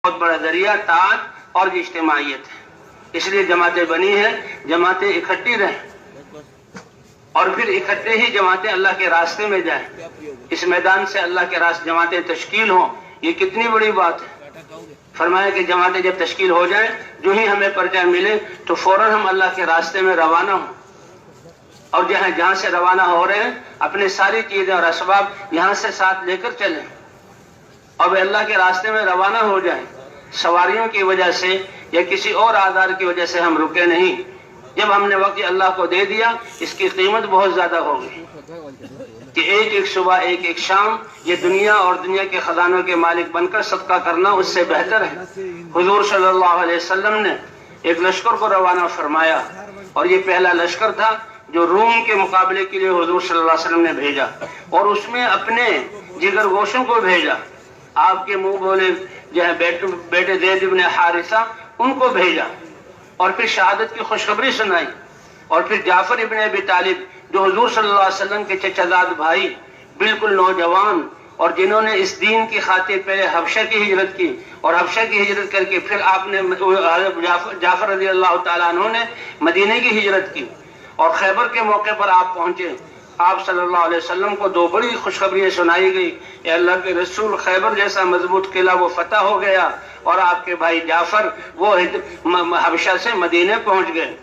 بہت بڑا ذریعہ طاعت اور اجتماعیت ہے، اس لیے جماعتیں بنی ہیں، جماعتیں اکٹھی رہیں اور پھر اکٹھے ہی جماعتیں اللہ کے راستے میں جائیں، اس میدان سے اللہ کے راستے جماعتیں تشکیل ہوں، یہ کتنی بڑی بات ہے۔ فرمایا کہ جماعتیں جب تشکیل ہو جائیں، جو ہی ہمیں پرچہ ملے تو فوراً ہم اللہ کے راستے میں روانہ ہوں، اور جہاں سے روانہ ہو رہے ہیں اپنے ساری چیزیں اور اسباب یہاں سے ساتھ لے کر چلیں اور وہ اللہ کے راستے میں روانہ ہو جائیں۔ سواریوں کی وجہ سے یا کسی اور آزار کی وجہ سے ہم رکے نہیں۔ جب ہم نے وقت اللہ کو دے دیا، اس کی قیمت بہت زیادہ ہوگی کہ ایک ایک صبح ایک ایک شام یہ دنیا اور دنیا کے خزانوں کے مالک بن کر صدقہ کرنا اس سے بہتر ہے۔ حضور صلی اللہ علیہ وسلم نے ایک لشکر کو روانہ فرمایا، اور یہ پہلا لشکر تھا جو روم کے مقابلے کے لیے حضور صلی اللہ علیہ وسلم نے بھیجا، اور اس میں اپنے جگر گوشوں کو بھیجا، آپ کے منہ بولے جو ہے بیٹے زید بن حارثہ ان کو بھیجا، اور پھر شہادت کی خوشخبری سنائی، اور پھر جعفر ابن ابی طالب جو حضور صلی اللہ علیہ وسلم کے چچا زاد بھائی، بالکل نوجوان، اور جنہوں نے اس دین کی خاطر پہلے حبشہ کی ہجرت کی، اور حبشہ کی ہجرت کر کے پھر آپ نے جعفر رضی اللہ تعالیٰ عنہ نے مدینے کی ہجرت کی، اور خیبر کے موقع پر آپ پہنچے۔ آپ صلی اللہ علیہ وسلم کو دو بڑی خوشخبریاں سنائی گئی، اے اللہ کے رسول، خیبر جیسا مضبوط قلعہ وہ فتح ہو گیا، اور آپ کے بھائی جعفر وہ حبشہ سے مدینے پہنچ گئے۔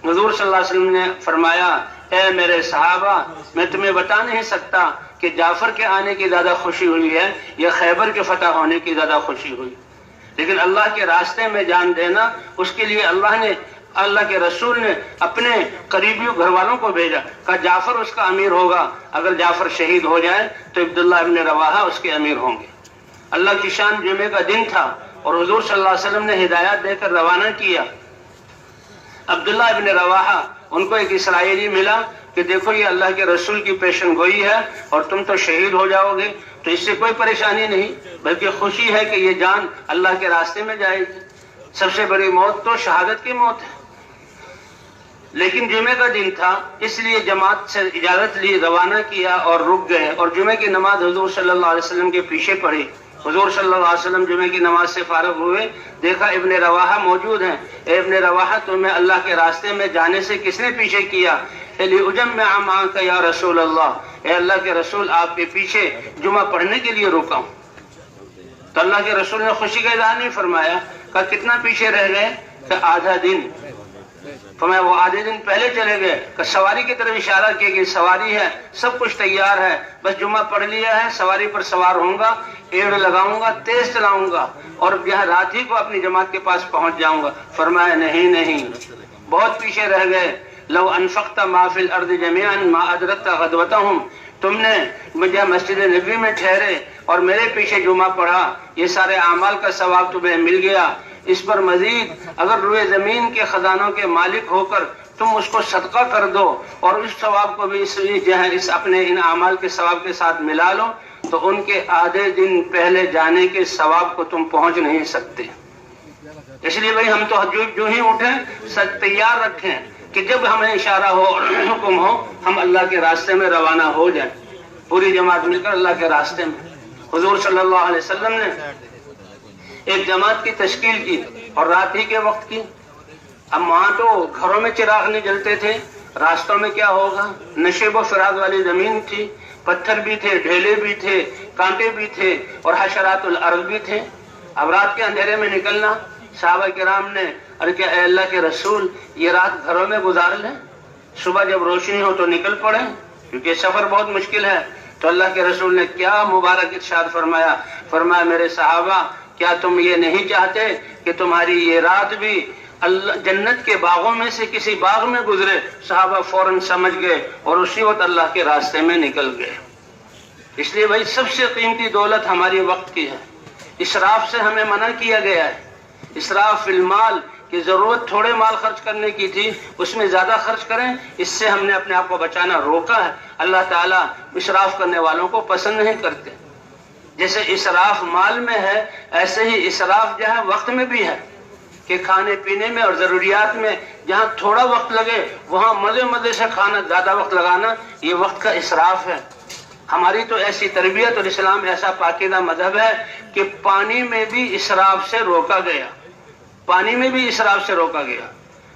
حضور صلی اللہ علیہ وسلم نے فرمایا، اے میرے صحابہ، میں تمہیں بتا نہیں سکتا کہ جعفر کے آنے کی زیادہ خوشی ہوئی ہے یا خیبر کے فتح ہونے کی زیادہ خوشی ہوئی، لیکن اللہ کے راستے میں جان دینا، اس کے لیے اللہ کے رسول نے اپنے قریبی گھر والوں کو بھیجا، کہا جعفر اس کا امیر ہوگا، اگر جعفر شہید ہو جائے تو عبداللہ ابن رواحہ اس کے امیر ہوں گے۔ اللہ کی شان، جمعے کا دن تھا، اور حضور صلی اللہ علیہ وسلم نے ہدایات دے کر روانہ کیا۔ عبداللہ ابن رواحہ، ان کو ایک اسرائیلی ملا کہ دیکھو یہ اللہ کے رسول کی پیشن گوئی ہے اور تم تو شہید ہو جاؤ گے، تو اس سے کوئی پریشانی نہیں، بلکہ خوشی ہے کہ یہ جان اللہ کے راستے میں جائے گی۔ سب سے بڑی موت تو شہادت کی موت ہے، لیکن جمعے کا دن تھا، اس لیے جماعت سے اجازت لی، روانہ کیا اور رک گئے، اور جمعے کی نماز حضور صلی اللہ علیہ وسلم کے پیچھے پڑھی۔ حضور صلی اللہ علیہ وسلم جمعے کی نماز سے فارغ ہوئے، دیکھا ابن رواحہ موجود ہیں۔ اے ابن رواحہ، تمہیں اللہ کے راستے میں جانے سے کس نے پیچھے کیا؟ لِأُجَمِّعَ مَعَكَ یا رسول اللہ، اے اللہ کے رسول، آپ کے پیچھے جمعہ پڑھنے کے لیے روکا ہوں۔ تو اللہ کے رسول نے خوشی کا اظہار نہیں فرمایا، کہا کتنا پیچھے رہ گئے؟ کہ آدھا دن۔ فرمایا وہ آدھے دن پہلے چلے گئے، کہ سواری کی طرف اشارہ کیا کہ سواری ہے، سب کچھ تیار ہے، بس جمعہ پڑھ لیا ہے، سواری پر سوار ہوں گا، ایڑ لگاؤں گا، تیز چلاؤں گا، اور یہاں رات ہی کو اپنی جماعت کے پاس پہنچ جاؤں گا۔ فرمایا نہیں، بہت پیچھے رہ گئے۔ لو انفقت ما فی الارض جميعا ما ادرکت غدوتهم، تم نے مجھے مسجد نبوی میں ٹھہرے اور میرے پیچھے جمعہ پڑھا، یہ سارے اعمال کا ثواب تمہیں مل گیا، اس پر مزید اگر روئے زمین کے خزانوں کے مالک ہو کر تم اس کو صدقہ کر دو اور اس ثواب کو بھی اس اپنے ان اعمال کے ثواب کے ساتھ ملا لو، تو ان کے آدھے دن پہلے جانے کے ثواب کو تم پہنچ نہیں سکتے۔ اس لیے بھائی ہم تو جو ہی اٹھیں سب تیار رکھیں کہ جب ہمیں اشارہ ہو، حکم ہو، ہم اللہ کے راستے میں روانہ ہو جائیں، پوری جماعت مل کر اللہ کے راستے میں۔ حضور صلی اللہ علیہ وسلم نے ایک جماعت کی تشکیل کی، اور رات ہی کے وقت کی۔ اب وہاں تو گھروں میں چراغ نہیں جلتے تھے، راستوں میں کیا ہوگا؟ نشیب و فراغ والی زمین تھی، پتھر بھی تھے، ڈھیلے بھی تھے، کانٹے بھی تھے، اور حشرات الارض بھی تھے۔ اب رات کے اندھیرے میں نکلنا، صحابہ کرام نے ارے کہ اے اللہ کے رسول، یہ رات گھروں میں گزار لیں، صبح جب روشنی ہو تو نکل پڑیں، کیونکہ سفر بہت مشکل ہے۔ تو اللہ کے رسول نے کیا مبارک ارشاد فرمایا میرے صحابہ، کیا تم یہ نہیں چاہتے کہ تمہاری یہ رات بھی جنت کے باغوں میں سے کسی باغ میں گزرے؟ صحابہ فوراً سمجھ گئے اور اسی وقت اللہ کے راستے میں نکل گئے۔ اس لیے بھائی سب سے قیمتی دولت ہماری وقت کی ہے، اسراف سے ہمیں منع کیا گیا ہے۔ اسراف فی المال، کہ ضرورت تھوڑے مال خرچ کرنے کی تھی، اس میں زیادہ خرچ کریں، اس سے ہم نے اپنے آپ کو بچانا روکا ہے۔ اللہ تعالیٰ اسراف کرنے والوں کو پسند نہیں کرتے۔ جیسے اسراف مال میں ہے، ایسے ہی اسراف جو ہے وقت میں بھی ہے، کہ کھانے پینے میں اور ضروریات میں جہاں تھوڑا وقت لگے وہاں مزے سے کھانا، زیادہ وقت لگانا، یہ وقت کا اسراف ہے۔ ہماری تو ایسی تربیت اور اسلام ایسا پاکیزہ مذہب ہے کہ پانی میں بھی اسراف سے روکا گیا، پانی میں بھی اسراف سے روکا گیا۔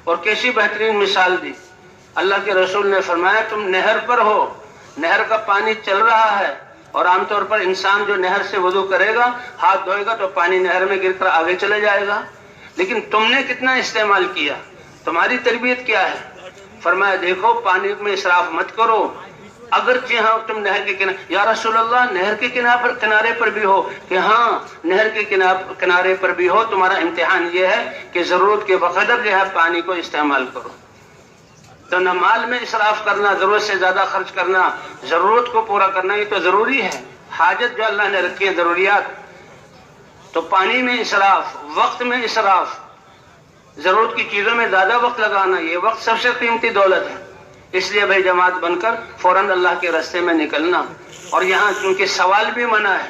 اور کیسی بہترین مثال دی، اللہ کے رسول نے فرمایا تم نہر پر ہو، نہر کا پانی چل رہا ہے، اور عام طور پر انسان جو نہر سے وضو کرے گا، ہاتھ دھوئے گا تو پانی نہر میں گر کر آگے چلے جائے گا، لیکن تم نے کتنا استعمال کیا، تمہاری تربیت کیا ہے؟ فرمایا دیکھو پانی میں اسراف مت کرو، اگرچہ ہاں تم نہر کے کنارے، یا رسول اللہ نہر کے کنارے پر بھی ہو، کہ ہاں نہر کے کنارے پر بھی ہو، تمہارا امتحان یہ ہے کہ ضرورت کے بقدر جو ہے پانی کو استعمال کرو۔ تو نہ مال میں اسراف کرنا، ضرورت سے زیادہ خرچ کرنا، ضرورت کو پورا کرنا یہ تو ضروری ہے، حاجت جو اللہ نے رکھی ہے ضروریات، تو پانی میں اسراف، وقت میں اسراف، ضرورت کی چیزوں میں زیادہ وقت لگانا، یہ وقت سب سے قیمتی دولت ہے۔ اس لیے بھائی جماعت بن کر فوراً اللہ کے راستے میں نکلنا، اور یہاں چونکہ سوال بھی منع ہے،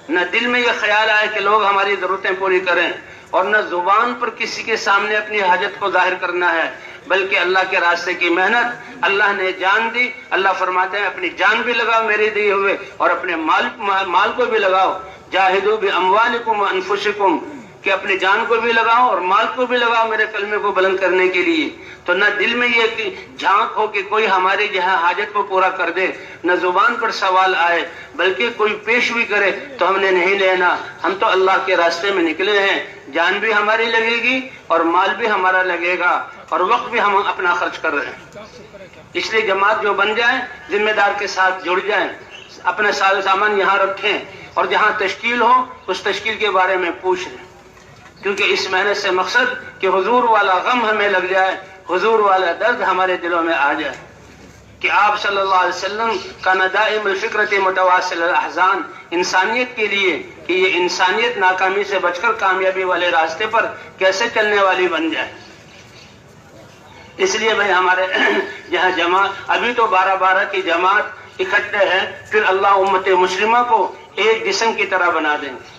نہ دل میں یہ خیال آئے کہ لوگ ہماری ضرورتیں پوری کریں، اور نہ زبان پر کسی کے سامنے اپنی حاجت کو ظاہر کرنا ہے، بلکہ اللہ کے راستے کی محنت، اللہ نے جان دی، اللہ فرماتے ہیں اپنی جان بھی لگاؤ میرے دیے ہوئے، اور اپنے مال کو بھی لگاؤ، جاہدوا باموالکم وانفسکم، کہ اپنی جان کو بھی لگاؤ اور مال کو بھی لگاؤ میرے کلمے کو بلند کرنے کے لیے۔ تو نہ دل میں یہ جھانک ہو کہ کوئی ہماری جو ہے حاجت کو پورا کر دے، نہ زبان پر سوال آئے، بلکہ کوئی پیش بھی کرے تو ہم نے نہیں لینا، ہم تو اللہ کے راستے میں نکلے ہیں، جان بھی ہماری لگے گی اور مال بھی ہمارا لگے گا، اور وقت بھی ہم اپنا خرچ کر رہے ہیں۔ اس لیے جماعت جو بن جائے ذمہ دار کے ساتھ جڑ جائیں، اپنا ساز و سامان یہاں رکھیں، اور جہاں تشکیل ہو اس تشکیل کے بارے میں پوچھ لیں، کیونکہ اس محنت سے مقصد کہ حضور والا غم ہمیں لگ جائے، حضور والا درد ہمارے دلوں میں آ جائے، کہ آپ صلی اللہ علیہ وسلم کا ندائم الفکرت متواصل الاحزان، انسانیت کے لیے کہ یہ انسانیت ناکامی سے بچ کر کامیابی والے راستے پر کیسے چلنے والی بن جائے۔ اس لیے بھائی ہمارے یہاں جماعت ابھی تو 12 کی جماعت اکٹھے ہے، پھر اللہ امت مسلمہ کو ایک جسم کی طرح بنا دیں گے۔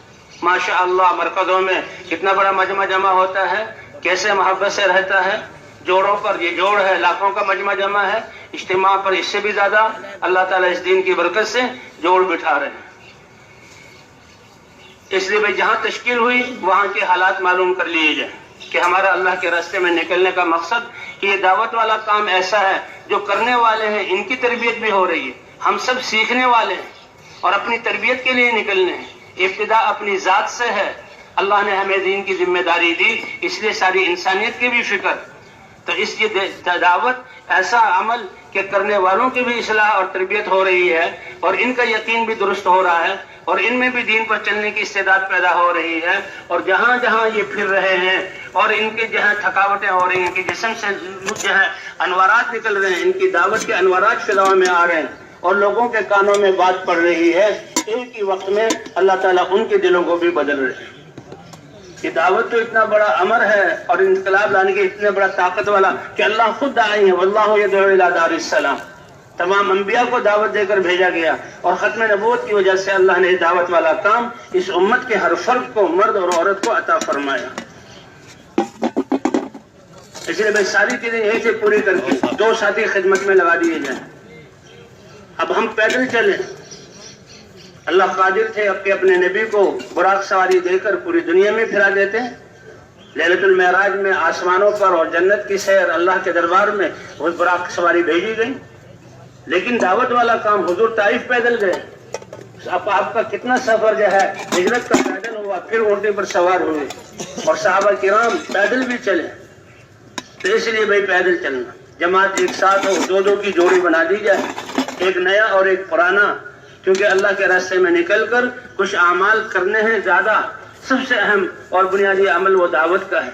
ماشاء اللہ مرکزوں میں کتنا بڑا مجمع جمع ہوتا ہے، کیسے محبت سے رہتا ہے، جوڑوں پر یہ جوڑ ہے، لاکھوں کا مجمع جمع ہے، اجتماع پر اس سے بھی زیادہ اللہ تعالیٰ اس دین کی برکت سے جوڑ بٹھا رہے ہیں۔ اس لیے بھائی جہاں تشکیل ہوئی وہاں کے حالات معلوم کر لیے جائیں کہ ہمارا اللہ کے راستے میں نکلنے کا مقصد کہ یہ دعوت والا کام ایسا ہے، جو کرنے والے ہیں ان کی تربیت بھی ہو رہی ہے، ہم سب سیکھنے والے ہیں اور اپنی تربیت کے لیے نکلنے ہیں۔ ابتدا اپنی ذات سے ہے، اللہ نے ہمیں دین کی ذمہ داری دی، اس لیے ساری انسانیت کی بھی فکر، تو اس کی دعوت ایسا عمل کہ کرنے والوں کی بھی اصلاح اور تربیت ہو رہی ہے، اور ان کا یقین بھی درست ہو رہا ہے، اور ان میں بھی دین پر چلنے کی استعداد پیدا ہو رہی ہے، اور جہاں جہاں یہ پھر رہے ہیں اور ان کے جو ہے تھکاوٹیں ہو رہی ہیں، کہ جسم سے جو ہے انوارات نکل رہے ہیں، ان کی دعوت کے انوارات فضاؤں میں آ رہے ہیں اور لوگوں کے کانوں میں بات پڑ رہی ہے، ایک ہی وقت میں اللہ تعالیٰ ان کے دلوں کو بھی بدل رہے ہیں۔ یہ دعوت تو اتنا بڑا امر ہے اور انقلاب لانے کے اتنے بڑا طاقت والا کہ اللہ خود داعی ہے، واللہ یدعو الی دار السلام، تمام انبیاء کو دعوت دے کر بھیجا گیا، اور ختم نبوت کی وجہ سے اللہ نے دعوت والا کام اس امت کے ہر فرد کو، مرد اور عورت کو عطا فرمایا۔ اس لیے بھائی ساری چیزیں یہیں سے پوری کر کے 2 ساتھی خدمت میں لگا دیے جائیں۔ اب ہم پیدل چلیں، اللہ قادر تھے اپنے نبی کو براق سواری دے کر پوری دنیا میں پھرا دیتے ہیں۔ لیلۃ المعراج میں آسمانوں پر اور جنت کی سیر اللہ کے دربار میں وہ براق سواری بھیجی گئی، لیکن دعوت والا کام حضور طائف پیدل گئے۔ اب آپ کا کتنا سفر جو ہے ہجرت کا پیدل ہوا، پھر اونٹے پر سوار ہوئے، اور صحابہ کرام پیدل بھی چلے۔ تو اس لیے بھائی پیدل چلنا، جماعت ایک ساتھ ہو، 2 کی جوڑی بنا دی جائے، ایک نیا اور ایک پرانا، کیونکہ اللہ کے راستے میں نکل کر کچھ اعمال کرنے ہیں زیادہ، سب سے اہم اور بنیادی عمل وہ دعوت کا ہے۔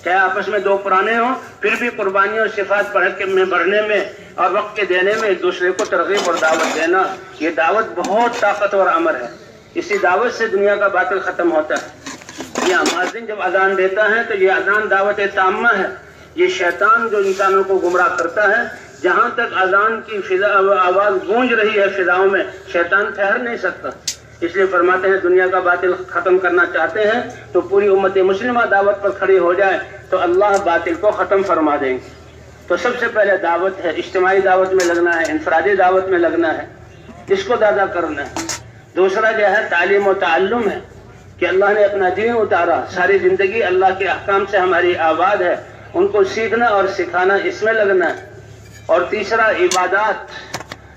چاہے آپس میں 2 پرانے ہوں، پھر بھی قربانی اور صفات بڑھنے میں اور وقت کے دینے میں ایک دوسرے کو ترغیب اور دعوت دینا، یہ دعوت بہت طاقتور امر ہے۔ اسی دعوت سے دنیا کا باطل ختم ہوتا ہے۔ یہ مؤذن جب اذان دیتا ہے تو یہ اذان دعوت تامہ ہے۔ یہ شیطان جو انسانوں کو گمراہ کرتا ہے، جہاں تک اذان کی آواز گونج رہی ہے فضاؤں میں، شیطان ٹھہر نہیں سکتا۔ اس لیے فرماتے ہیں دنیا کا باطل ختم کرنا چاہتے ہیں تو پوری امت مسلمہ دعوت پر کھڑی ہو جائے تو اللہ باطل کو ختم فرما دیں گے۔ تو سب سے پہلے دعوت ہے، اجتماعی دعوت میں لگنا ہے، انفرادی دعوت میں لگنا ہے۔ اس کو زیادہ کرنا ہے. دوسرا جو ہے تعلیم و تعلم ہے کہ اللہ نے اپنا دین اتارا, ساری زندگی اللہ کے احکام سے ہماری آباد ہے, ان کو سیکھنا اور سکھانا, اس میں لگنا ہے. اور تیسرا عبادات,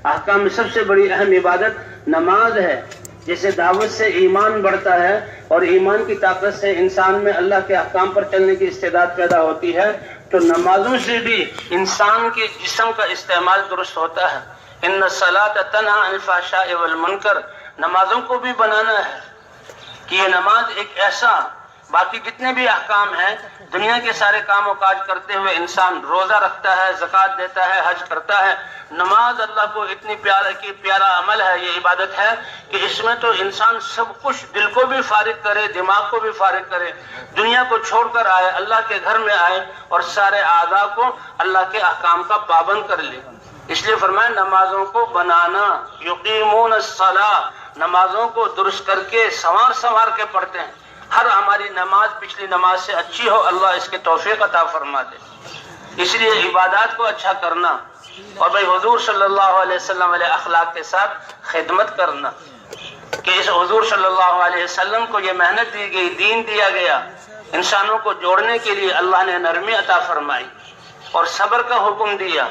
احکام میں سب سے بڑی اہم عبادت نماز ہے. جیسے دعوت سے ایمان بڑھتا ہے اور ایمان کی طاقت سے انسان میں اللہ کے احکام پر چلنے کی استعداد پیدا ہوتی ہے, تو نمازوں سے بھی انسان کے جسم کا استعمال درست ہوتا ہے. ان الصلاۃ تنہی عن الفحشاء والمنکر, نمازوں کو بھی بنانا ہے کہ یہ نماز ایک ایسا, باقی جتنے بھی احکام ہیں دنیا کے سارے کام و کاج کرتے ہوئے انسان روزہ رکھتا ہے, زکوٰۃ دیتا ہے, حج کرتا ہے, نماز اللہ کو اتنی پیارا عمل ہے, یہ عبادت ہے کہ اس میں تو انسان سب کچھ, دل کو بھی فارغ کرے, دماغ کو بھی فارغ کرے, دنیا کو چھوڑ کر آئے, اللہ کے گھر میں آئے اور سارے اعضاء کو اللہ کے احکام کا پابند کر لے. اس لیے فرمایا نمازوں کو بنانا, یقیمون الصلاۃ, نمازوں کو درست کر کے سنوار کے پڑھتے ہیں. ہر ہماری نماز پچھلی نماز سے اچھی ہو, اللہ اس کے توفیق عطا فرما دے. اس لیے عبادات کو اچھا کرنا اور بھائی حضور صلی اللہ علیہ وسلم علیہ اخلاق کے ساتھ خدمت کرنا کہ اس حضور صلی اللہ علیہ وسلم کو یہ محنت دی گئی, دین دیا گیا, انسانوں کو جوڑنے کے لیے اللہ نے نرمی عطا فرمائی اور صبر کا حکم دیا.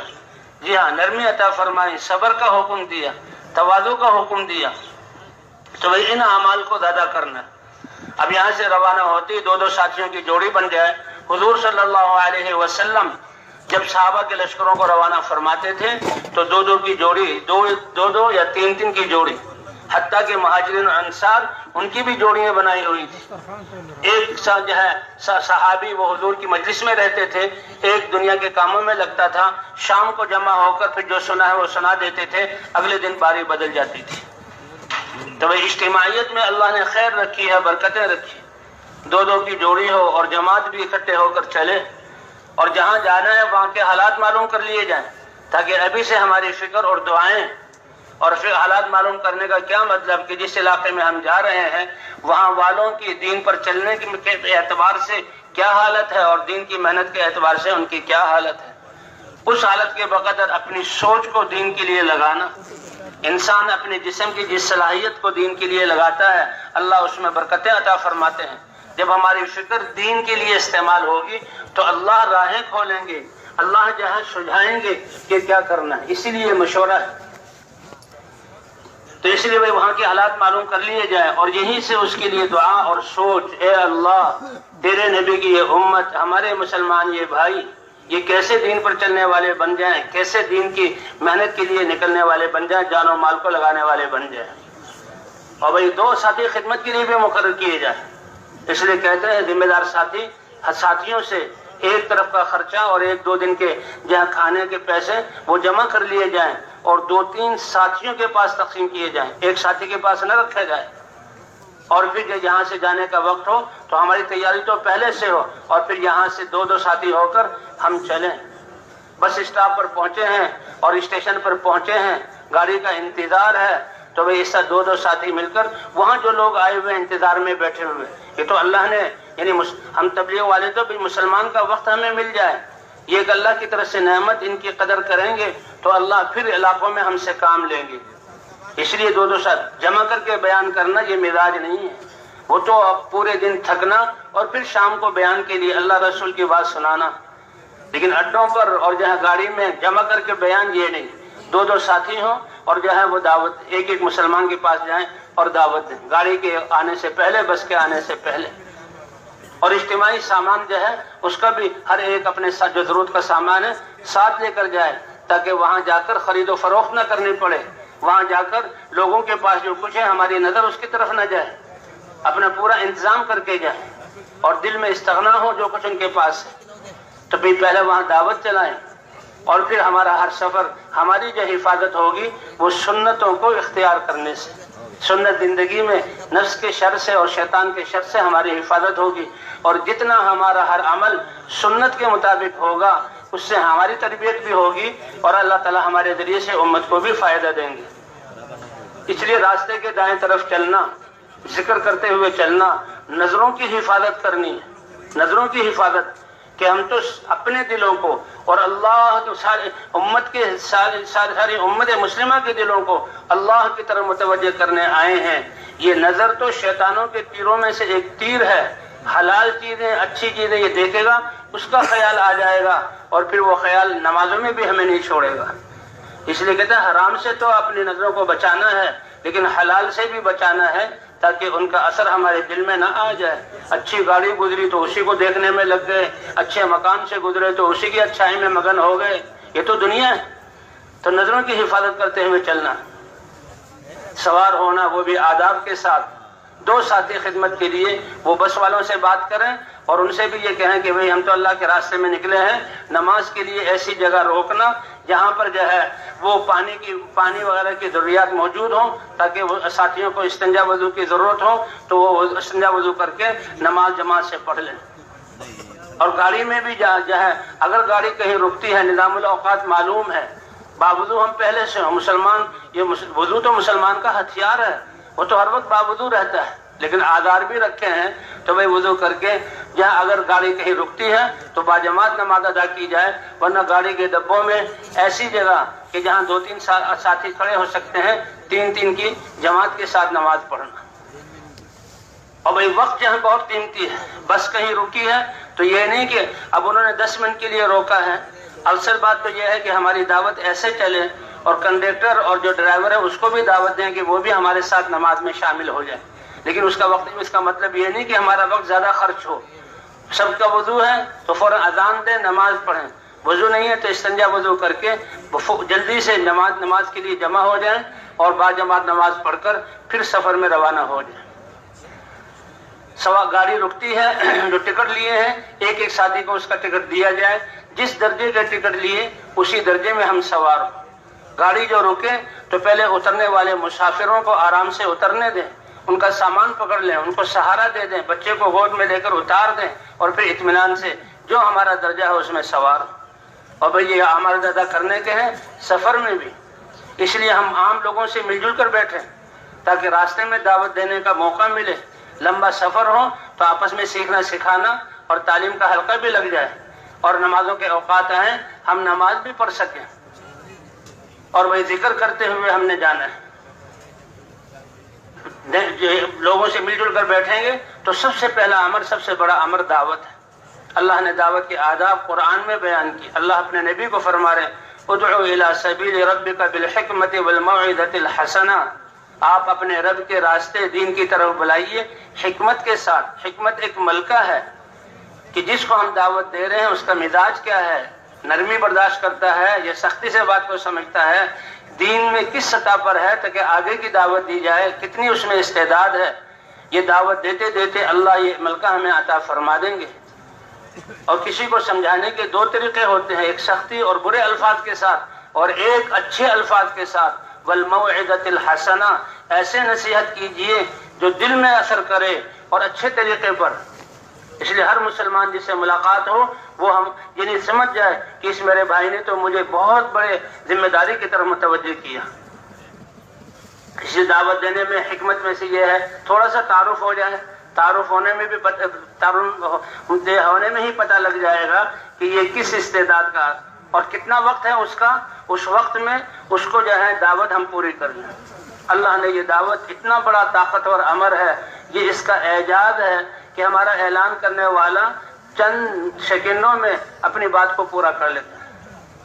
جی ہاں, نرمی عطا فرمائی, صبر کا حکم دیا, تواضع کا حکم دیا. تو بھائی ان اعمال کو زیادہ کرنا. اب یہاں سے روانہ ہوتی دو ساتھیوں کی جوڑی بن جائے. حضور صلی اللہ علیہ وسلم جب صحابہ کے لشکروں کو روانہ فرماتے تھے تو دو کی جوڑی, دو یا تین کی جوڑی, حتیٰ کہ مہاجرین و انصار ان کی بھی جوڑیاں بنائی ہوئی تھی. ایک جو ہے صحابی وہ حضور کی مجلس میں رہتے تھے, ایک دنیا کے کاموں میں لگتا تھا, شام کو جمع ہو کر پھر جو سنا ہے وہ سنا دیتے تھے, اگلے دن باری بدل جاتی تھی. تو اجتماعیت میں اللہ نے خیر رکھی ہے, برکتیں رکھی. دو کی جوڑی ہو اور جماعت بھی اکٹھے ہو کر چلے اور جہاں جانا ہے وہاں کے حالات معلوم کر لیے جائیں تاکہ ابھی سے ہماری فکر اور دعائیں. اور پھر حالات معلوم کرنے کا کیا مطلب کہ جس علاقے میں ہم جا رہے ہیں وہاں والوں کی دین پر چلنے کے اعتبار سے کیا حالت ہے اور دین کی محنت کے اعتبار سے ان کی کیا حالت ہے. اس حالت کے بقدر اپنی سوچ کو دین کے لیے لگانا. انسان اپنے جسم کی جس صلاحیت کو دین کے لیے لگاتا ہے اللہ اس میں برکتیں عطا فرماتے ہیں. جب ہماری فکر دین کے لیے استعمال ہوگی تو اللہ راہیں کھولیں گے, اللہ جو ہے سجھائیں گے کہ کیا کرنا ہے. اسی لیے مشورہ ہے. تو اس لیے بھائی وہاں کے حالات معلوم کر لیے جائیں اور یہیں سے اس کے لیے دعا اور سوچ, اے اللہ تیرے نبی کی یہ امت, ہمارے مسلمان یہ بھائی, یہ کیسے دین پر چلنے والے بن جائیں, کیسے دین کی محنت کے لیے نکلنے والے بن جائیں, جان و مال کو لگانے والے بن جائیں. اور بھائی دو ساتھی خدمت کے لیے بھی مقرر کیے جائیں. اس لیے کہتے ہیں ذمہ دار ساتھیوں سے ایک طرف کا خرچہ اور 1-2 دن کے جہاں کھانے کے پیسے وہ جمع کر لیے جائیں اور 2-3 ساتھیوں کے پاس تقسیم کیے جائیں, ایک ساتھی کے پاس نہ رکھا جائے. اور پھر یہاں سے جانے کا وقت ہو تو ہماری تیاری تو پہلے سے ہو اور پھر یہاں سے 2 ساتھی ہو کر ہم چلیں. بس اسٹاپ پر پہنچے ہیں اور اسٹیشن پر پہنچے ہیں, گاڑی کا انتظار ہے, تو بھئی اس طرح 2 ساتھی مل کر وہاں جو لوگ آئے ہوئے انتظار میں بیٹھے ہوئے, یہ تو اللہ نے یعنی ہم تبلیغ والے تو بھی مسلمان کا وقت ہمیں مل جائے, یہ ایک اللہ کی طرف سے نعمت, ان کی قدر کریں گے تو اللہ پھر علاقوں میں ہم سے کام لیں گے. اس لیے 2 ساتھ جمع کر کے بیان کرنا یہ مزاج نہیں ہے. وہ تو اب پورے دن تھکنا اور پھر شام کو بیان کے لیے اللہ رسول کی بات سنانا, لیکن اڈوں پر اور جہاں گاڑی میں جمع کر کے بیان یہ نہیں. 2 ساتھی ہوں اور جو ہے وہ دعوت ایک مسلمان کے پاس جائیں اور دعوت دیں, گاڑی کے آنے سے پہلے, بس کے آنے سے پہلے. اور اجتماعی سامان جو ہے اس کا بھی ہر ایک اپنے ساتھ جو ضرورت کا سامان ہے ساتھ لے کر جائے تاکہ وہاں جا کر خرید و فروخت نہ کرنی پڑے. وہاں جا کر لوگوں کے پاس جو کچھ ہے ہماری نظر اس کی طرف نہ جائے, اپنا پورا انتظام کر کے جائیں اور دل میں استغنا ہو جو کچھ ان کے پاس ہے. تو بھی پہلے وہاں دعوت چلائیں اور پھر ہمارا ہر سفر, ہماری جو حفاظت ہوگی وہ سنتوں کو اختیار کرنے سے, سنت زندگی میں نفس کے شر سے اور شیطان کے شر سے ہماری حفاظت ہوگی. اور جتنا ہمارا ہر عمل سنت کے مطابق ہوگا اس سے ہماری تربیت بھی ہوگی اور اللہ تعالی ہمارے ذریعے سے امت کو بھی فائدہ دیں گے. اس لیے راستے کے دائیں طرف چلنا, ذکر کرتے ہوئے چلنا, نظروں کی حفاظت کرنی ہے, نظروں کی حفاظت کہ ہم تو اپنے دلوں کو اور اللہ جو ساری امت کے ساری امت مسلمہ کے دلوں کو اللہ کی طرف متوجہ کرنے آئے ہیں. یہ نظر تو شیطانوں کے تیروں میں سے ایک تیر ہے. حلال چیزیں اچھی چیزیں یہ دیکھے گا, اس کا خیال آ جائے گا, اور پھر وہ خیال نمازوں میں بھی ہمیں نہیں چھوڑے گا. اس لیے کہتے ہیں حرام سے تو اپنی نظروں کو بچانا ہے, لیکن حلال سے بھی بچانا ہے تاکہ ان کا اثر ہمارے دل میں نہ آ جائے. اچھی گاڑی گزری تو اسی کو دیکھنے میں لگ گئے, اچھے مکان سے گزرے تو اسی کی اچھائی میں مگن ہو گئے. یہ تو دنیا ہے. تو نظروں کی حفاظت کرتے ہوئے چلنا, سوار ہونا وہ بھی آداب کے ساتھ. 2 ساتھی خدمت کے لیے وہ بس والوں سے بات کریں اور ان سے بھی یہ کہیں کہ بھئی ہم تو اللہ کے راستے میں نکلے ہیں, نماز کے لیے ایسی جگہ روکنا جہاں پر جو ہے وہ پانی وغیرہ کی ضروریات موجود ہوں, تاکہ وہ ساتھیوں کو استنجا وضو کی ضرورت ہو تو وہ استنجا وضو کر کے نماز جماعت سے پڑھ لیں. اور گاڑی میں بھی جو ہے اگر گاڑی کہیں رکتی ہے, نظام الاوقات معلوم ہے, باوضو ہم پہلے سے مسلمان, یہ وضو تو مسلمان کا ہتھیار ہے, وہ تو ہر وقت باوضو رہتا ہے, لیکن آدار بھی رکھے ہیں تو بھائی وضو کر کے جہاں اگر گاڑی کہیں رکتی ہے تو باجماعت نماز ادا کی جائے. ورنہ گاڑی کے ڈبوں میں ایسی جگہ کہ جہاں 2-3 ساتھی کھڑے ہو سکتے ہیں, 3 کی جماعت کے ساتھ نماز پڑھنا. اور بھائی وقت جو ہے بہت قیمتی ہے. بس کہیں رکی ہے تو یہ نہیں کہ اب انہوں نے 10 منٹ کے لیے روکا ہے. اصل بات تو یہ ہے کہ ہماری دعوت ایسے چلے اور کنڈکٹر اور جو ڈرائیور ہے اس کو بھی دعوت دیں کہ وہ بھی ہمارے ساتھ نماز میں شامل ہو جائے. لیکن اس کا مطلب یہ نہیں کہ ہمارا وقت زیادہ خرچ ہو. سب کا وضو ہے تو فوراً اذان دیں, نماز پڑھیں. وضو نہیں ہے تو استنجا وضو کر کے جلدی سے نماز کے لیے جمع ہو جائیں اور باجماعت نماز پڑھ کر پھر سفر میں روانہ ہو جائیں. گاڑی رکتی ہے, جو ٹکٹ لیے ہیں ایک ساتھی کو اس کا ٹکٹ دیا جائے. جس درجے کا ٹکٹ لیے اسی درجے میں ہم سوار ہوں. گاڑی جو رکے تو پہلے اترنے والے مسافروں کو آرام سے اترنے دیں, ان کا سامان پکڑ لیں, ان کو سہارا دے دیں, بچے کو گود میں لے کر اتار دیں اور پھر اطمینان سے جو ہمارا درجہ ہے اس میں سوار. اور بھئی یہ اعمال ادا کرنے کے ہیں سفر میں بھی, اس لیے ہم عام لوگوں سے مل جل کر بیٹھیں تاکہ راستے میں دعوت دینے کا موقع ملے. لمبا سفر ہو تو آپس میں سیکھنا سکھانا اور تعلیم کا حلقہ بھی لگ جائے, اور نمازوں کے اوقات آئیں ہم نماز بھی پڑھ سکیں. اور وہی ذکر کرتے ہوئے ہم نے جانا ہے. لوگوں سے مل جل کر بیٹھیں گے تو سب سے پہلا امر, سب سے بڑا امر دعوت ہے. اللہ نے دعوت کے آداب قرآن میں بیان کی. اللہ اپنے نبی کو فرما رہے ہیں ادعو الی سبیل ربک بالحکمت والموعظۃ الحسنہ, آپ اپنے رب کے راستے دین کی طرف بلائیے حکمت کے ساتھ. حکمت ایک ملکہ ہے کہ جس کو ہم دعوت دے رہے ہیں اس کا مزاج کیا ہے, نرمی برداشت کرتا ہے یا سختی سے بات کو سمجھتا ہے, دین میں کس سطح پر ہے تاکہ آگے کی دعوت دی جائے, کتنی اس میں استعداد ہے. یہ دعوت دیتے دیتے اللہ یہ ملکہ ہمیں عطا فرما دیں گے. اور کسی کو سمجھانے کے 2 طریقے ہوتے ہیں, ایک سختی اور برے الفاظ کے ساتھ اور ایک اچھے الفاظ کے ساتھ. والموعظۃ الحسنہ, ایسے نصیحت کیجئے جو دل میں اثر کرے اور اچھے طریقے پر. اس لیے ہر مسلمان جس سے ملاقات ہو وہ ہم یعنی سمجھ جائے کہ اس میرے بھائی نے تو مجھے بہت بڑے ذمہ داری کی طرف متوجہ کیا. اسی دعوت دینے میں حکمت میں سے یہ ہے تھوڑا سا تعارف ہو جائے. تعارف ہونے میں بھی ہونے میں ہی پتہ لگ جائے گا کہ یہ کس استعداد کا اور کتنا وقت ہے اس کا. اس وقت میں اس کو جو ہے دعوت ہم پوری کر لیں. اللہ نے یہ دعوت اتنا بڑا طاقتور امر ہے, یہ اس کا اعجاز ہے کہ ہمارا اعلان کرنے والا چند سیکنڈوں میں اپنی بات کو پورا کر لیتا ہے.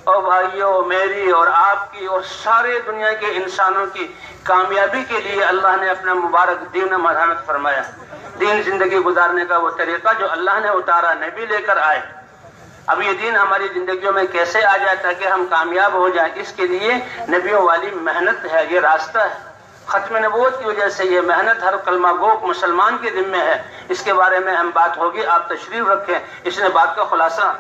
اور بھائیوں, میری اور آپ کی اور سارے دنیا کے انسانوں کی کامیابی کے لیے اللہ نے اپنا مبارک دین مرحمت فرمایا. دین زندگی گزارنے کا وہ طریقہ جو اللہ نے اتارا, نبی لے کر آئے. اب یہ دین ہماری زندگیوں میں کیسے آ جائے تاکہ ہم کامیاب ہو جائیں, اس کے لیے نبیوں والی محنت ہے, یہ راستہ ہے. ختم نبوت کی وجہ سے یہ محنت ہر کلمہ گو مسلمان کے ذمہ ہے. اس کے بارے میں ہم بات ہوگی, آپ تشریف رکھیں. اس نے بات کا خلاصہ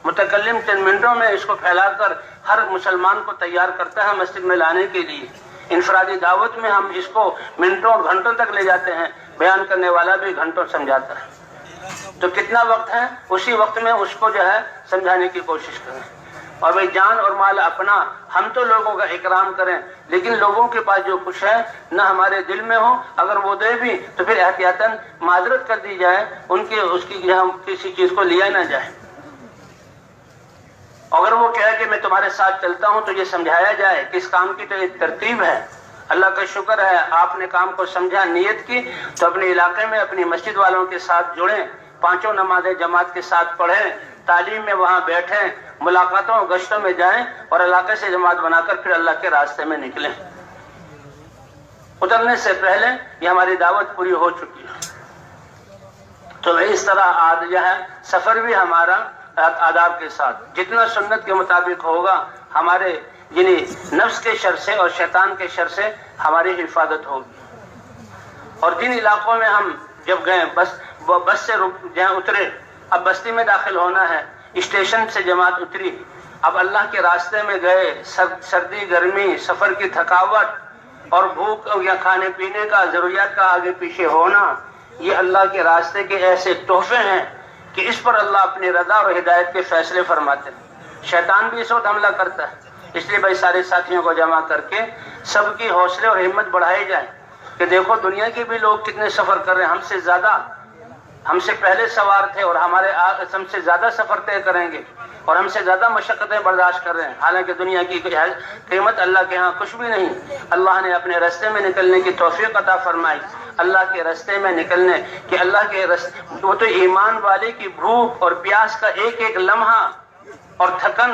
متکلم چند منٹوں میں اس کو پھیلا کر ہر مسلمان کو تیار کرتا ہے مسجد میں لانے کے لیے. انفرادی دعوت میں ہم اس کو منٹوں اور گھنٹوں تک لے جاتے ہیں, بیان کرنے والا بھی گھنٹوں سمجھاتا ہے. تو کتنا وقت ہے, اسی وقت میں اس کو جو ہے سمجھانے کی کوشش کریں. اور بھائی جان اور مال اپنا, ہم تو لوگوں کا اکرام کریں لیکن لوگوں کے پاس جو کچھ ہے نہ ہمارے دل میں ہو, اگر وہ دے بھی تو پھر احتیاطاً معذرت کر دی جائے, ان کی اس کی کسی چیز کو لیا نہ جائے. اگر وہ کہے کہ میں تمہارے ساتھ چلتا ہوں تو یہ سمجھایا جائے کہ اس کام کی تو ایک ترتیب ہے. اللہ کا شکر ہے آپ نے کام کو سمجھا, نیت کی, تو اپنے علاقے میں اپنی مسجد والوں کے ساتھ جڑیں, 5 نمازیں جماعت کے ساتھ پڑھیں, تعلیم میں وہاں بیٹھیں, ملاقاتوں گشتوں میں جائیں اور علاقے سے جماعت بنا کر پھر اللہ کے راستے میں نکلیں. اترنے سے پہلے یہ ہماری دعوت پوری ہو چکی ہے. تو اس طرح جو ہے سفر بھی ہمارا آداب کے ساتھ جتنا سنت کے مطابق ہوگا, ہمارے یعنی نفس کے شر سے اور شیطان کے شر سے ہماری حفاظت ہوگی. اور جن علاقوں میں ہم جب گئے, بس سے جہاں اترے, اب بستی میں داخل ہونا ہے, اسٹیشن سے جماعت اتری, اب اللہ کے راستے میں گئے, سردی گرمی, سفر کی تھکاوٹ اور بھوک یا کھانے پینے کا ضروریات کا آگے پیچھے ہونا, یہ اللہ کے راستے کے ایسے تحفے ہیں کہ اس پر اللہ اپنی رضا اور ہدایت کے فیصلے فرماتے ہیں. شیطان بھی اس وقت حملہ کرتا ہے. اس لیے بھائی سارے ساتھیوں کو جمع کر کے سب کی حوصلے اور ہمت بڑھائی جائے کہ دیکھو دنیا کے بھی لوگ کتنے سفر کر رہے ہیں, ہم سے پہلے سوار تھے اور ہم سے زیادہ سفر طے کریں گے اور ہم سے زیادہ مشقتیں برداشت کر رہے ہیں. حالانکہ دنیا کی قیمت اللہ کے ہاں کچھ بھی نہیں. اللہ نے اپنے راستے میں نکلنے کی توفیق عطا فرمائی. اللہ کے راستے میں نکلنے کہ اللہ کے راستے, وہ تو ایمان والے کی بھوک اور پیاس کا ایک ایک لمحہ اور تھکن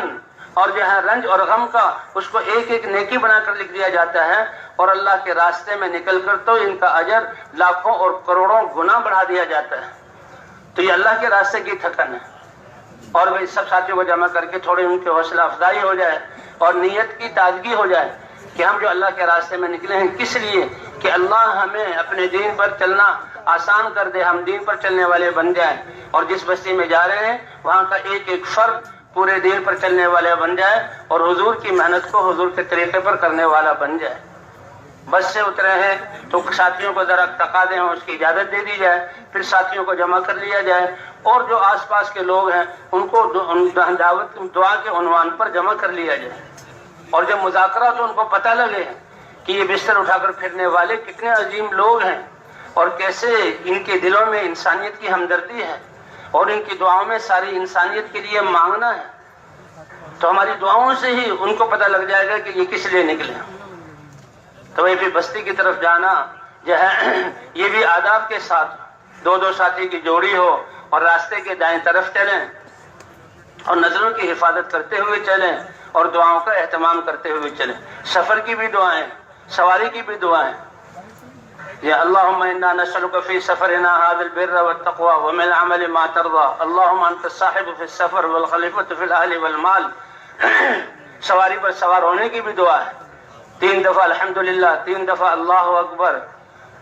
اور جو ہے رنج اور غم کا اس کو ایک ایک نیکی بنا کر لکھ دیا جاتا ہے, اور اللہ کے راستے میں نکل کر تو ان کا اجر لاکھوں اور کروڑوں گنا بڑھا دیا جاتا ہے. تو یہ اللہ کے راستے کی تھکن ہے. اور بھائی سب ساتھیوں کو جمع کر کے تھوڑی ان کی حوصلہ افزائی ہو جائے اور نیت کی تازگی ہو جائے کہ ہم جو اللہ کے راستے میں نکلے ہیں کس لیے, کہ اللہ ہمیں اپنے دین پر چلنا آسان کر دے, ہم دین پر چلنے والے بن جائیں, اور جس بستی میں جا رہے ہیں وہاں کا ایک ایک فرد پورے دین پر چلنے والے بن جائے اور حضور کی محنت کو حضور کے طریقے پر کرنے والا بن جائے. بس سے اترے ہیں تو ساتھیوں کو ذرا تقاضے ہیں اس کی اجازت دے دی جائے, پھر ساتھیوں کو جمع کر لیا جائے, اور جو آس پاس کے لوگ ہیں ان کو دعوت دعا کے عنوان پر جمع کر لیا جائے. اور جب مذاکرہ تو ان کو پتہ لگے کہ یہ بستر اٹھا کر پھرنے والے کتنے عظیم لوگ ہیں اور کیسے ان کے دلوں میں انسانیت کی ہمدردی ہے اور ان کی دعاؤں میں ساری انسانیت کے لیے مانگنا ہے. تو ہماری دعاؤں سے ہی ان کو پتہ لگ جائے گا کہ یہ کس لیے نکلے. تو یہ بھی بستی کی طرف جانا جو ہے یہ بھی آداب کے ساتھ 2 ساتھی کی جوڑی ہو اور راستے کے دائیں طرف چلیں اور نظروں کی حفاظت کرتے ہوئے چلیں اور دعاؤں کا اہتمام کرتے ہوئے چلیں. سفر کی بھی دعائیں, سواری کی بھی دعائیں. یا اللہم انا نسألک فی سفرنا هذا البر والتقوى ومن العمل ما ترضى اللہم انت الصاحب فی السفر والخلیفۃ فی الاہل والمال. سواری پر سوار ہونے کی بھی دعا ہے, 3 دفعہ الحمدللہ, 3 دفعہ اللہ اکبر,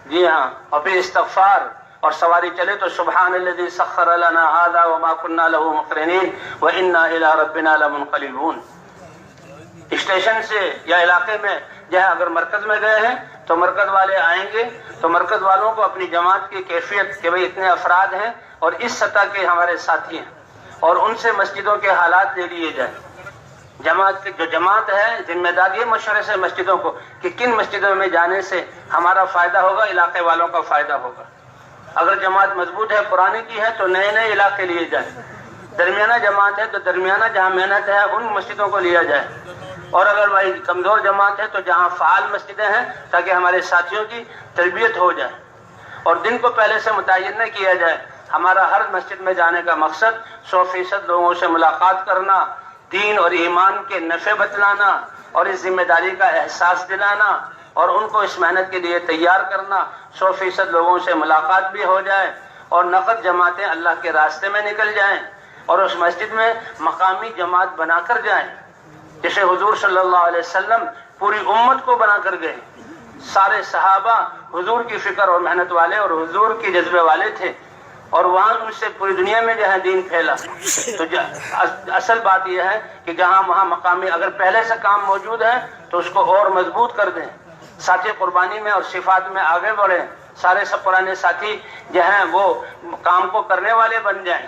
جی ہاں, اور پھر استغفار. اور سواری چلے تو سبحان الذی سخر لنا هذا وما كنا له مقرنین وانا الى ربنا لمنقلبون. اسٹیشن سے یا علاقے میں جہاں اگر مرکز میں گئے ہیں تو مرکز والے آئیں گے تو مرکز والوں کو اپنی جماعت کی کیفیت کہ بھئی اتنے افراد ہیں اور اس سطح کے ہمارے ساتھی ہیں, اور ان سے مسجدوں کے حالات لے لیے جائیں. جماعت جو جماعت ہے ذمہ دار یہ مشورے سے مسجدوں کو کہ کن مسجدوں میں جانے سے ہمارا فائدہ ہوگا, علاقے والوں کا فائدہ ہوگا. اگر جماعت مضبوط ہے پرانی کی ہے تو نئے علاقے لیے جائیں. درمیانہ جماعت ہے تو درمیانہ جہاں محنت ہے ان مسجدوں کو لیا جائے. اور اگر بھائی کمزور جماعت ہے تو جہاں فعال مسجدیں ہیں تاکہ ہمارے ساتھیوں کی تربیت ہو جائے. اور دن کو پہلے سے متعین نہ کیا جائے. ہمارا ہر مسجد میں جانے کا مقصد 100% لوگوں سے ملاقات کرنا, دین اور ایمان کے نفع بتلانا اور اس ذمہ داری کا احساس دلانا اور ان کو اس محنت کے لیے تیار کرنا. 100% لوگوں سے ملاقات بھی ہو جائے اور نقد جماعتیں اللہ کے راستے میں نکل جائیں اور اس مسجد میں مقامی جماعت بنا کر جائیں, جیسے حضور صلی اللہ علیہ وسلم پوری امت کو بنا کر گئے. سارے صحابہ حضور کی فکر اور محنت والے اور حضور کے جذبے والے تھے, اور وہاں ان سے پوری دنیا میں جو ہے دین پھیلا. تو اصل بات یہ ہے کہ جہاں وہاں مقامی اگر پہلے سے کام موجود ہے تو اس کو اور مضبوط کر دیں, ساتھی قربانی میں اور صفات میں آگے بڑھیں. سارے سب پرانے ساتھی جو ہیں وہ کام کو کرنے والے بن جائیں.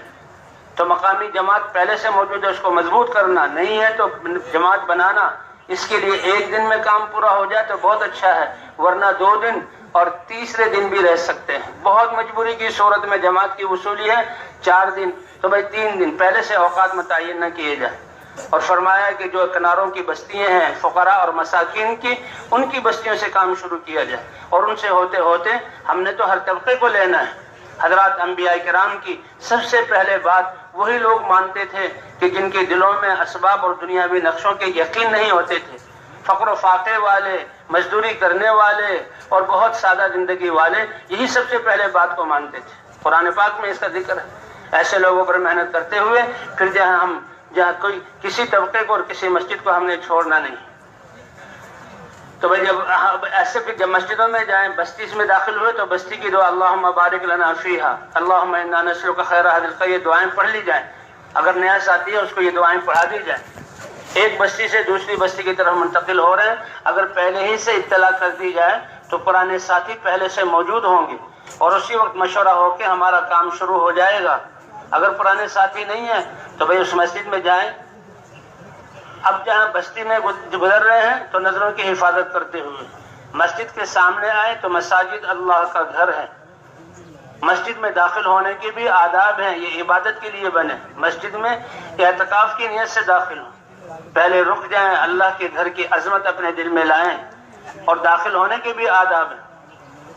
تو مقامی جماعت پہلے سے موجود ہے اس کو مضبوط کرنا, نہیں ہے تو جماعت بنانا. اس کے لیے 1 دن میں کام پورا ہو جائے تو بہت اچھا ہے, ورنہ 2 دن اور تیسرے دن بھی رہ سکتے ہیں. بہت مجبوری کی صورت میں جماعت کی وصولی ہے 4 دن, تو بھائی 3 دن پہلے سے اوقات متعین نہ کیے جائے. اور فرمایا کہ جو کناروں کی بستیاں ہیں فقراء اور مساکین کی، ان کی بستیوں سے کام شروع کیا جائے، اور ان سے ہوتے ہوتے ہم نے تو ہر طبقے کو لینا ہے۔ حضرات انبیاء کرام کی سب سے پہلے بات وہی لوگ مانتے تھے کہ جن کے دلوں میں اسباب اور دنیاوی نقشوں کے یقین نہیں ہوتے تھے، فقر و فاقے والے، مزدوری کرنے والے اور بہت سادہ زندگی والے، یہی سب سے پہلے بات کو مانتے تھے۔ قرآن پاک میں اس کا ذکر ہے۔ ایسے لوگوں پر محنت کرتے ہوئے پھر جہاں کوئی کسی طبقے کو اور کسی مسجد کو ہم نے چھوڑنا نہیں۔ تو بھائی جب مسجدوں میں جائیں، بستی میں داخل ہوئے تو بستی کی دعا اللہم بارک لنا فیہا، اللہم انا نسألک خیر ھذا القرية، یہ دعائیں پڑھ لی جائیں۔ اگر نیا ساتھی ہے اس کو یہ دعائیں پڑھا دی جائیں۔ ایک بستی سے دوسری بستی کی طرف منتقل ہو رہے ہیں، اگر پہلے ہی سے اطلاع کر دی جائے تو پرانے ساتھی پہلے سے موجود ہوں گے اور اسی وقت مشورہ ہو کے ہمارا کام شروع ہو جائے گا۔ اگر پرانے ساتھی نہیں ہیں تو بھئی اس مسجد میں جائیں۔ اب جہاں بستی میں گزر رہے ہیں تو نظروں کی حفاظت کرتے ہوئے مسجد کے سامنے آئے تو مساجد اللہ کا گھر ہے، مسجد میں داخل ہونے کے بھی آداب ہیں، یہ عبادت کے لیے بنے۔ مسجد میں اعتکاف کی نیت سے داخل ہوں، پہلے رک جائیں، اللہ کے گھر کی عظمت اپنے دل میں لائیں، اور داخل ہونے کے بھی آداب ہیں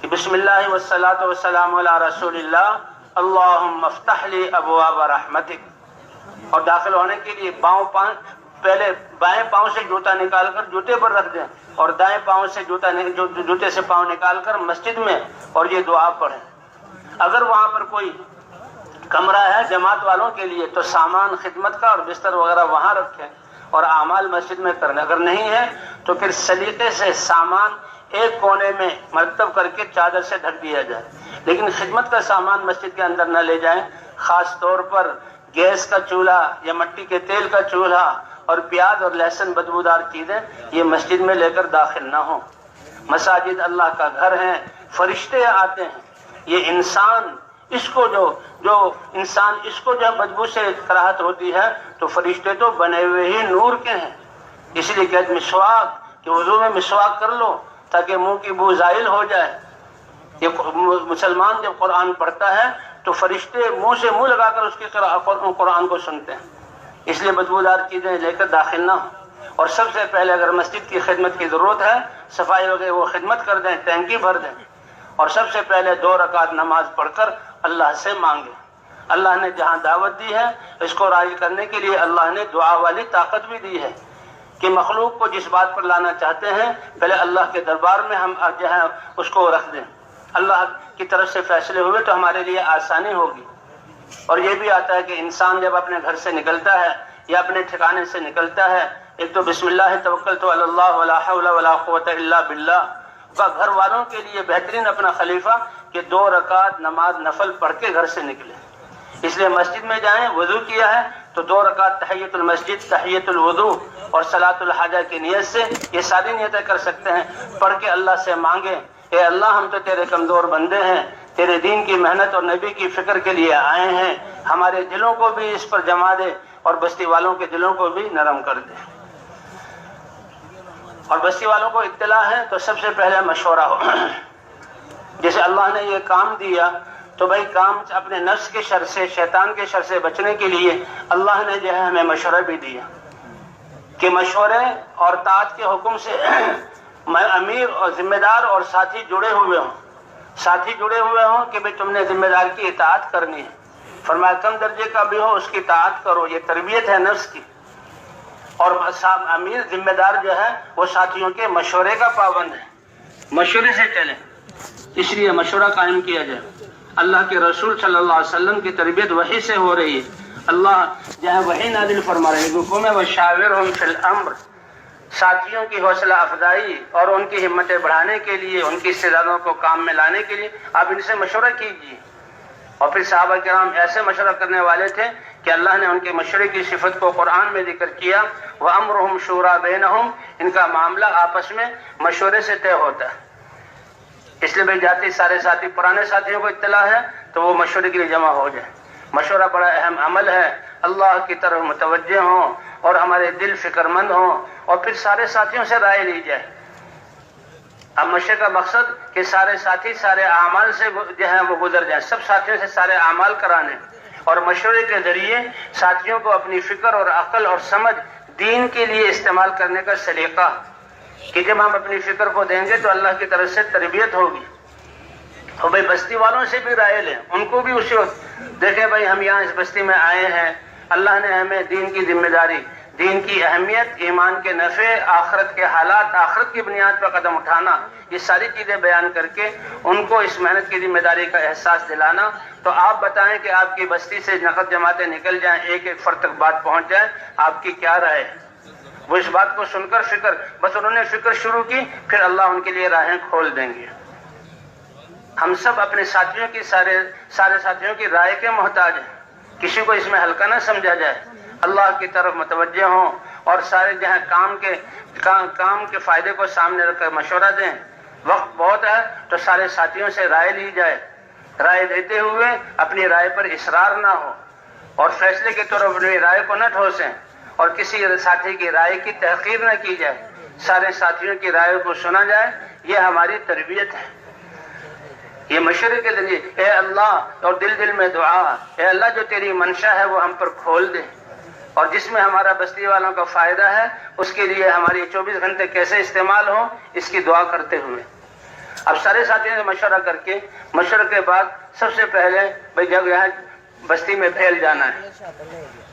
کہ بسم اللہ والصلاۃ والسلام علی رسول اللہ، اللہم افتح لی ابواب رحمتک، اور داخل ہونے کے لیے پہلے بائیں پاؤں سے جوتا نکال کر جوتے پر رکھ دیں اور دائیں پاؤں سے جوتے سے پاؤں نکال کر مسجد میں اور یہ دعا پڑھیں۔ اگر وہاں پر کوئی کمرہ ہے جماعت والوں کے لیے تو سامان خدمت کا اور بستر وغیرہ وہاں رکھیں اور اعمال مسجد میں کریں۔ اگر نہیں ہے تو پھر سلیقے سے سامان ایک کونے میں مرتب کر کے چادر سے ڈھک دیا جائے، لیکن خدمت کا سامان مسجد کے اندر نہ لے جائیں۔ خاص طور پر گیس کا چولہا یا مٹی کے تیل کا چولہا اور پیاز اور لہسن بدبودار چیزیں یہ مسجد میں لے کر داخل نہ ہوں۔ مساجد اللہ کا گھر ہیں، فرشتے آتے ہیں، یہ انسان اس کو جو بدبو سے کراہت ہوتی ہے تو فرشتے تو بنے ہوئے ہی نور کے ہیں۔ اس لیے کہ مسواک، کہ وضو میں مسواک کر لو تاکہ منہ کی بو زائل ہو جائے۔ یہ مسلمان جب قرآن پڑھتا ہے تو فرشتے منہ سے منہ لگا کر اس کی قرآن کو سنتے ہیں، اس لیے بدبودار چیزیں لے کر داخل نہ ہوں۔ اور سب سے پہلے اگر مسجد کی خدمت کی ضرورت ہے، صفائی وغیرہ وہ خدمت کر دیں، ٹینکی بھر دیں، اور سب سے پہلے 2 رکعت نماز پڑھ کر اللہ سے مانگیں۔ اللہ نے جہاں دعوت دی ہے اس کو راضی کرنے کے لیے اللہ نے دعا والی طاقت بھی دی ہے کہ مخلوق کو جس بات پر لانا چاہتے ہیں پہلے اللہ کے دربار میں ہم جو ہے اس کو رکھ دیں۔ اللہ کی طرف سے فیصلے ہوئے تو ہمارے لیے آسانی ہوگی۔ اور یہ بھی آتا ہے کہ انسان جب اپنے گھر سے نکلتا ہے یا اپنے ٹھکانے سے نکلتا ہے، ایک تو بسم اللہ توکلت علی اللہ ولا حول ولا قوت الا باللہ کا گھر والوں کے لیے بہترین اپنا خلیفہ کہ 2 رکعت نماز نفل پڑھ کے گھر سے نکلے۔ اس لیے مسجد میں جائیں، وضو کیا ہے تو 2 رکعت تحیۃ المسجد، تحیۃ الوضو اور صلاۃ الحاجہ کی نیت سے یہ ساری نیتیں کر سکتے ہیں، پڑھ کے اللہ سے مانگیں، اے اللہ ہم تو تیرے کمزور بندے ہیں، تیرے دین کی محنت اور نبی کی فکر کے لیے آئے ہیں، ہمارے دلوں کو بھی اس پر جما دے اور بستی والوں کے دلوں کو بھی نرم کر دے۔ اور بستی والوں کو اطلاع ہے تو سب سے پہلے مشورہ ہو۔ جیسے اللہ نے یہ کام دیا تو بھائی کام اپنے نفس کے شر سے، شیطان کے شر سے بچنے کے لیے اللہ نے جو ہے ہمیں مشورہ بھی دیا کہ مشورے اور طاعت کے حکم سے امیر اور ذمہ دار اور ساتھی جڑے ہوئے ہوں کہ بھئی تم نے ذمہ دار کی اطاعت کرنی ہے۔ فرمایا کم درجے کا بھی ہو اس کی اطاعت کرو، یہ تربیت ہے نفس کی۔ اور امیر ذمہ دار جو ہے وہ ساتھیوں کے مشورے کا پابند ہے، مشورے سے چلیں، اس لیے مشورہ قائم کیا جائے۔ اللہ کے رسول صلی اللہ علیہ وسلم کی تربیت وحی سے ہو رہی ہے۔ اللہ جو ہے وحی نازل فرما رہے ہیں، حکم وشاورہم فی الامر، ساتھیوں کی حوصلہ افزائی اور ان کی ہمتیں بڑھانے کے لیے، ان کی استعدادوں کو کام میں لانے کے لیے آپ ان سے مشورہ کیجیے۔ اور پھر صحابہ کرام ایسے مشورہ کرنے والے تھے کہ اللہ نے ان کے مشورے کی صفت کو قرآن میں ذکر کیا، وَأَمْرُهُمْ شُورَىٰ بَيْنَهُمْ، ان کا معاملہ آپس میں مشورے سے طے ہوتا ہے۔ اس لیے بھائی جاتی سارے ساتھی پرانے ساتھیوں کو اطلاع ہے تو وہ مشورے کے لیے جمع ہو جائے۔ مشورہ بڑا اہم عمل ہے، اللہ کی طرف متوجہ ہوں اور ہمارے دل فکر مند ہوں، اور پھر سارے ساتھیوں سے رائے لی جائے۔ اب مشورے کا مقصد کہ سارے ساتھی سارے اعمال سے جو ہے وہ گزر جائیں، سب ساتھیوں سے سارے اعمال کرانے، اور مشورے کے ذریعے ساتھیوں کو اپنی فکر اور عقل اور سمجھ دین کے لیے استعمال کرنے کا سلیقہ، کہ جب ہم اپنی فکر کو دیں گے تو اللہ کی طرف سے تربیت ہوگی۔ اور بھائی بستی والوں سے بھی رائے لیں، ان کو بھی اسی وقت دیکھیں بھائی ہم یہاں اس بستی میں آئے ہیں، اللہ نے ہمیں دین کی ذمہ داری، دین کی اہمیت، ایمان کے نفع، آخرت کے حالات، آخرت کی بنیاد پر قدم اٹھانا، یہ ساری چیزیں بیان کر کے ان کو اس محنت کی ذمہ داری کا احساس دلانا۔ تو آپ بتائیں کہ آپ کی بستی سے نقد جماعتیں نکل جائیں، ایک ایک فرد تک بات پہنچ جائے، آپ کی کیا رائے ہے؟ وہ اس بات کو سن کر بس انہوں نے فکر شروع کی، پھر اللہ ان کے لیے راہیں کھول دیں گے۔ ہم سب اپنے ساتھیوں کی سارے ساتھیوں کی رائے کے محتاج ہیں، کسی کو اس میں ہلکا نہ سمجھا جائے، اللہ کی طرف متوجہ ہوں اور سارے جہاں کام کے فائدے کو سامنے رکھ کر مشورہ دیں۔ وقت بہت ہے تو سارے ساتھیوں سے رائے لی جائے، رائے دیتے ہوئے اپنی رائے پر اصرار نہ ہو اور فیصلے کے طور پر اپنی رائے کو نہ ٹھوسیں اور کسی ساتھی کی رائے کی تحقیر نہ کی جائے، سارے ساتھیوں کی رائے کو سنا جائے، یہ ہماری تربیت ہے۔ یہ مشورے کے ذریعے اے اللہ، اور دل میں دعا، اے اللہ جو تیری منشا ہے وہ ہم پر کھول دے، اور جس میں ہمارا بستی والوں کا فائدہ ہے اس کے لیے ہماری 24 گھنٹے کیسے استعمال ہوں، اس کی دعا کرتے ہوئے اب سارے ساتھیوں سے مشورہ کر کے، مشورے کے بعد سب سے پہلے بھائی جب یہاں بستی میں پھیل جانا ہے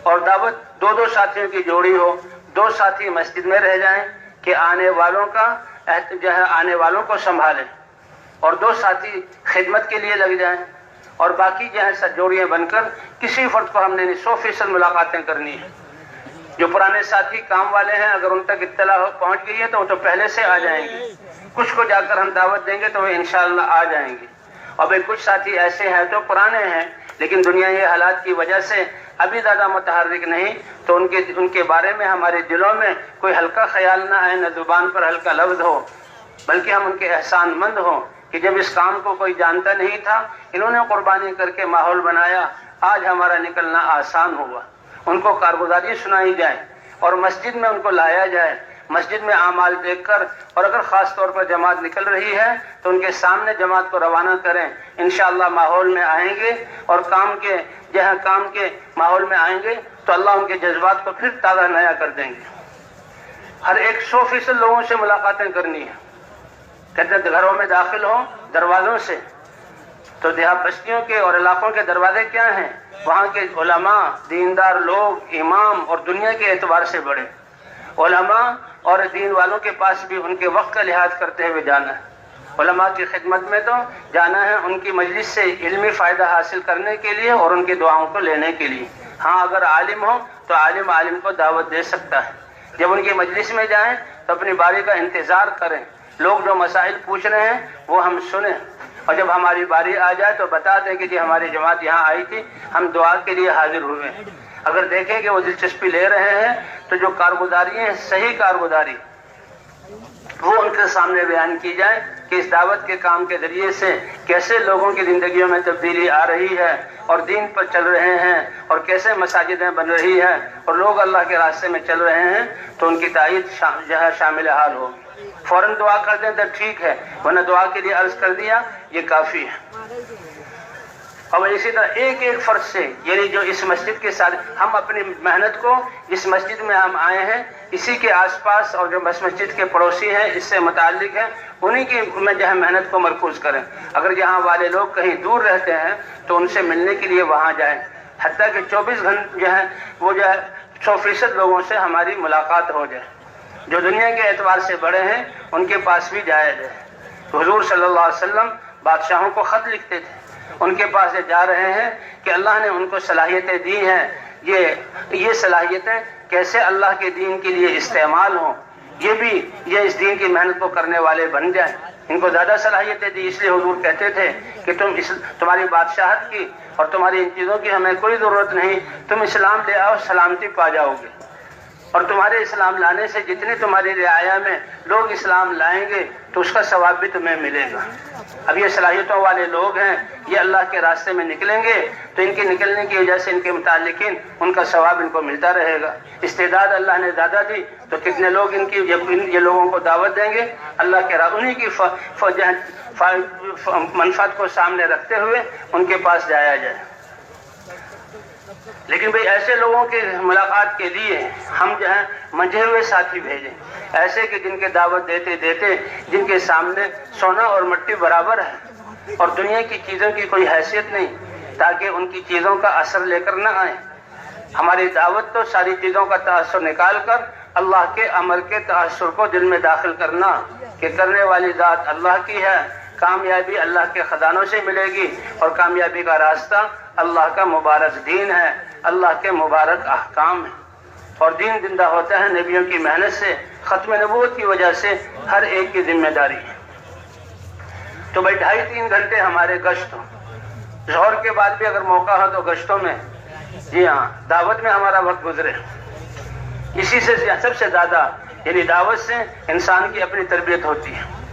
اور دعوت دو ساتھیوں کی جوڑی ہو، 2 ساتھی مسجد میں رہ جائیں کہ آنے والوں کو سنبھالیں، اور 2 ساتھی خدمت کے لیے لگ جائیں، اور باقی جوڑیاں بن کر کسی فرد کو ہم نے 100% ملاقاتیں کرنی ہیں۔ جو پرانے ساتھی کام والے ہیں اگر ان تک اطلاع پہنچ گئی ہے تو وہ تو پہلے سے آ جائیں گے، کچھ کو جا کر ہم دعوت دیں گے تو وہ انشاءاللہ آ جائیں گے، اور بھائی کچھ ساتھی ایسے ہیں تو پرانے ہیں لیکن دنیائی حالات کی وجہ سے ابھی زیادہ متحرک نہیں، تو ان کے بارے میں ہمارے دلوں میں کوئی ہلکا خیال نہ آئے، نہ زبان پر ہلکا لفظ ہو، بلکہ ہم ان کے احسان مند ہوں کہ جب اس کام کو کوئی جانتا نہیں تھا انہوں نے قربانی کر کے ماحول بنایا، آج ہمارا نکلنا آسان ہوا۔ ان کو کارگزاری سنائی جائے اور مسجد میں ان کو لایا جائے، مسجد میں اعمال دیکھ کر، اور اگر خاص طور پر جماعت نکل رہی ہے تو ان کے سامنے جماعت کو روانہ کریں، انشاءاللہ ماحول میں آئیں گے اور کام کے ماحول میں آئیں گے تو اللہ ان کے جذبات کو پھر تازہ نیا کر دیں گے۔ ہر ایک 100% لوگوں سے ملاقاتیں کرنی ہیں، کہتے ہیں گھروں میں داخل ہوں دروازوں سے، تو دیہات بستیوں کے اور علاقوں کے دروازے کیا ہیں؟ وہاں کے علماء، دیندار لوگ، امام، اور دنیا کے اعتبار سے بڑے علماء اور دین والوں کے پاس بھی ان کے وقت کا لحاظ کرتے ہوئے جانا ہے۔ علماء کی خدمت میں تو جانا ہے ان کی مجلس سے علمی فائدہ حاصل کرنے کے لیے اور ان کی دعاؤں کو لینے کے لیے۔ ہاں اگر عالم ہو تو عالم کو دعوت دے سکتا ہے، جب ان کی مجلس میں جائیں تو اپنی باری کا انتظار کریں، لوگ جو مسائل پوچھ رہے ہیں وہ ہم سنیں، اور جب ہماری باری آ جائے تو بتا دیں کہ جی ہماری جماعت یہاں آئی تھی، ہم دعا کے لیے حاضر ہوئے ہیں۔ اگر دیکھیں کہ وہ دلچسپی لے رہے ہیں تو جو کارگزاری ہے، صحیح کارگزاری، وہ ان کے سامنے بیان کی جائے کہ اس دعوت کے کام کے ذریعے سے کیسے لوگوں کی زندگیوں میں تبدیلی آ رہی ہے اور دین پر چل رہے ہیں، اور کیسے مساجدیں بن رہی ہیں اور لوگ اللہ کے راستے میں چل رہے ہیں، تو ان کی تائید شامل حال ہوگی۔ فوراً دعا کر دیں تو ٹھیک ہے، ورنہ دعا کے لیے عرض کر دیا یہ کافی ہے۔ اور اسی طرح ایک فرد سے، یعنی جو اس مسجد کے ساتھ ہم اپنی محنت کو، جس مسجد میں ہم آئے ہیں اسی کے آس پاس اور جو بس مسجد کے پڑوسی ہیں اس سے متعلق ہیں، انہی کی میں محنت کو مرکوز کریں۔ اگر یہاں والے لوگ کہیں دور رہتے ہیں تو ان سے ملنے کے لیے وہاں جائیں، حتیٰ کہ 24 گھنٹے وہ 100% لوگوں سے ہماری ملاقات ہو جائے۔ جو دنیا کے اعتبار سے بڑے ہیں ان کے پاس بھی جایا جائے۔ حضور صلی اللہ علیہ وسلم بادشاہوں کو خط لکھتے تھے، ان کے پاس جا رہے ہیں کہ اللہ نے ان کو صلاحیتیں دی ہیں، یہ صلاحیتیں کیسے اللہ کے دین کے لیے استعمال ہوں، یہ اس دین کی محنت کو کرنے والے بن جائیں۔ ان کو زیادہ صلاحیتیں دی، اس لیے حضور کہتے تھے کہ تمہاری بادشاہت کی اور تمہاری ان چیزوں کی ہمیں کوئی ضرورت نہیں، تم اسلام لے آؤ سلامتی پا جاؤ گے، اور تمہارے اسلام لانے سے جتنے تمہاری رعایا میں لوگ اسلام لائیں گے تو اس کا ثواب بھی تمہیں ملے گا۔ اب یہ صلاحیتوں والے لوگ ہیں، یہ اللہ کے راستے میں نکلیں گے تو ان کے نکلنے کی وجہ سے ان کے متعلقین ان کا ثواب ان کو ملتا رہے گا۔ استعداد اللہ نے زیادہ دی تو کتنے لوگ یہ لوگوں کو دعوت دیں گے، اللہ کے انہی کی منفعت کو سامنے رکھتے ہوئے ان کے پاس جایا جائے۔ لیکن بھئی ایسے لوگوں کے ملاقات کے لیے ہم جو ہیں منجھے ہوئے ساتھی بھیجیں، ایسے کہ جن کے دعوت دیتے دیتے جن کے سامنے سونا اور مٹی برابر ہے اور دنیا کی چیزوں کی کوئی حیثیت نہیں، تاکہ ان کی چیزوں کا اثر لے کر نہ آئیں۔ ہماری دعوت تو ساری چیزوں کا تاثر نکال کر اللہ کے امر کے تاثر کو دل میں داخل کرنا کہ کرنے والی ذات اللہ کی ہے، کامیابی اللہ کے خزانوں سے ملے گی اور کامیابی کا راستہ اللہ کا مبارک دین ہے، اللہ کے مبارک احکام ہیں، اور دین زندہ ہوتا ہے نبیوں کی محنت سے، ختم نبوت کی وجہ سے ہر ایک کی ذمہ داری ہے۔ تو بھائی 2.5-3 گھنٹے ہمارے گشت ہو، ظہر کے بعد بھی اگر موقع ہو تو گشتوں میں، جی ہاں دعوت میں ہمارا وقت گزرے۔ اسی سے سب سے زیادہ یعنی دعوت سے انسان کی اپنی تربیت ہوتی ہے۔